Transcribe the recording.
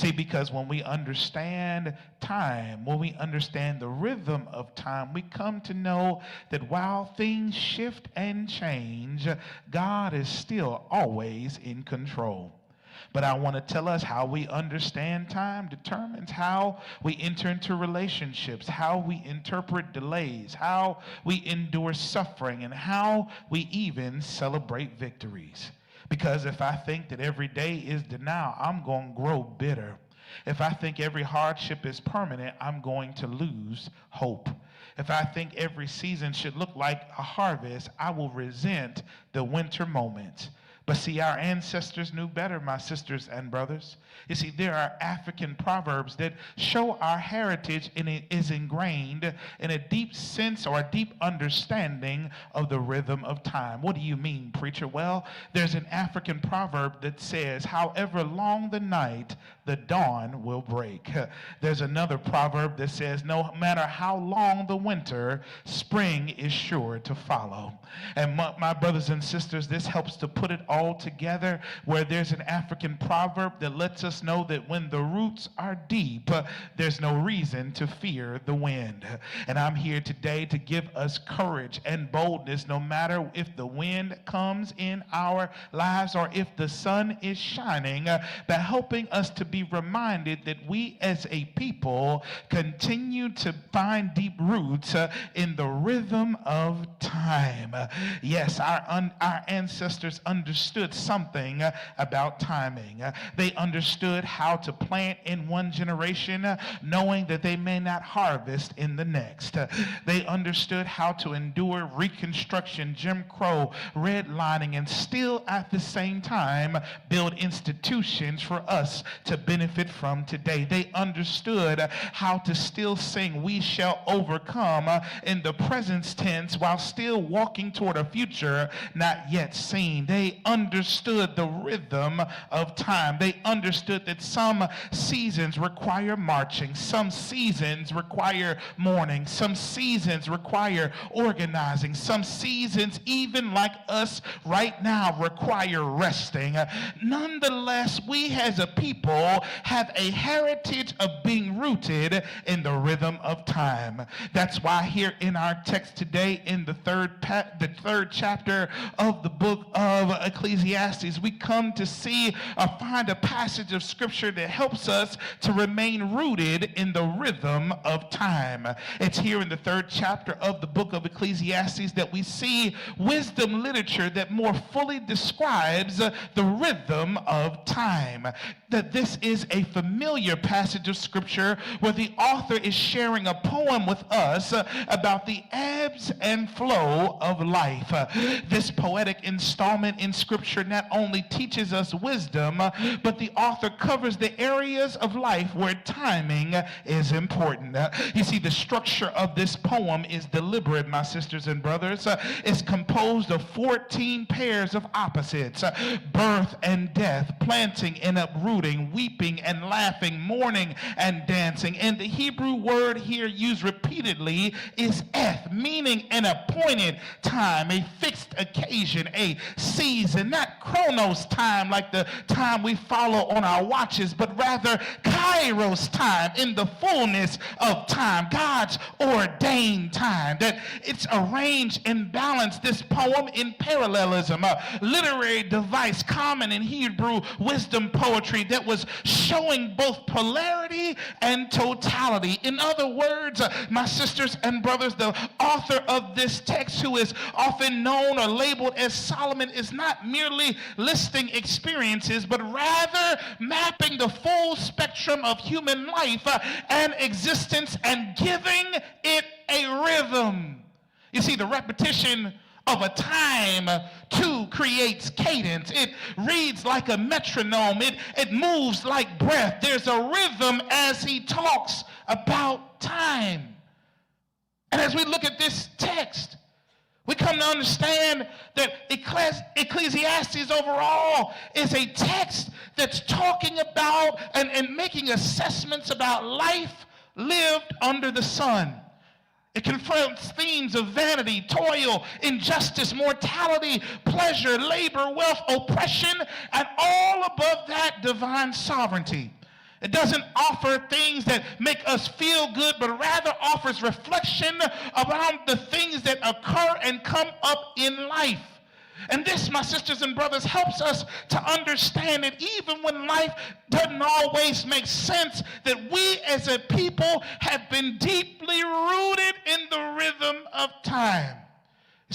See, because when we understand time, when we understand the rhythm of time, we come to know that while things shift and change, God is still always in control. But I want to tell us how we understand time determines how we enter into relationships, how we interpret delays, how we endure suffering, and how we even celebrate victories. Because if I think that every day is denial, I'm going to grow bitter. If I think every hardship is permanent, I'm going to lose hope. If I think every season should look like a harvest, I will resent the winter moments. But see, our ancestors knew better, my sisters and brothers. You see, there are African proverbs that show our heritage, and it is ingrained in a deep sense or a deep understanding of the rhythm of time. What do you mean, preacher? Well, there's an African proverb that says, however long the night, the dawn will break. There's another proverb that says, no matter how long the winter, spring is sure to follow. And my brothers and sisters, this helps to put it all together, where there's an African proverb that lets us know that when the roots are deep, there's no reason to fear the wind. And I'm here today to give us courage and boldness, no matter if the wind comes in our lives or if the sun is shining, by helping us to be reminded that we as a people continue to find deep roots in the rhythm of time. Yes, our ancestors understood something about timing. They understood how to plant in one generation, knowing that they may not harvest in the next. They understood how to endure Reconstruction, Jim Crow, redlining, and still at the same time build institutions for us to benefit from today. They understood how to still sing "We Shall Overcome" in the present tense while still walking toward a future not yet seen. They understood the rhythm of time. They understood that some seasons require marching, some seasons require mourning, some seasons require organizing, some seasons, even like us right now, require resting. Nonetheless, we as a people have a heritage of being rooted in the rhythm of time. That's why here in our text today, in the third chapter of the book of Ecclesiastes, we come to see or find a passage of scripture that helps us to remain rooted in the rhythm of time. It's here in the third chapter of the book of Ecclesiastes that we see wisdom literature that more fully describes the rhythm of time. That this is a familiar passage of scripture where the author is sharing a poem with us about the ebbs and flow of life. This poetic installment in scripture not only teaches us wisdom, but the author covers the areas of life where timing is important. You see, the structure of this poem is deliberate, my sisters and brothers. It's composed of 14 pairs of opposites: birth and death, planting and uprooting, weeping and laughing, mourning and dancing. And the Hebrew word here used repeatedly is eth, meaning an appointed time, a fixed occasion, a season, not chronos time like the time we follow on our watches, but rather kairos time, in the fullness of time, God's ordained time. That it's arranged and balanced, this poem, in parallelism, a literary device common in Hebrew wisdom poetry that was showing both polarity and totality. In other words, my sisters and brothers, the author of this text, who is often known or labeled as Solomon, is not merely listing experiences, but rather mapping the full spectrum of human life and existence and giving it a rhythm. You see, the repetition of a time too creates cadence. It reads like a metronome. It moves like breath. There's a rhythm as he talks about time. And as we look at this text, we come to understand that Ecclesiastes overall is a text that's talking about and making assessments about life lived under the sun. It confronts themes of vanity, toil, injustice, mortality, pleasure, labor, wealth, oppression, and all above that, divine sovereignty. It doesn't offer things that make us feel good, but rather offers reflection around the things that occur and come up in life. And this, my sisters and brothers, helps us to understand that even when life doesn't always make sense, that we as a people have been deeply rooted in the rhythm of time.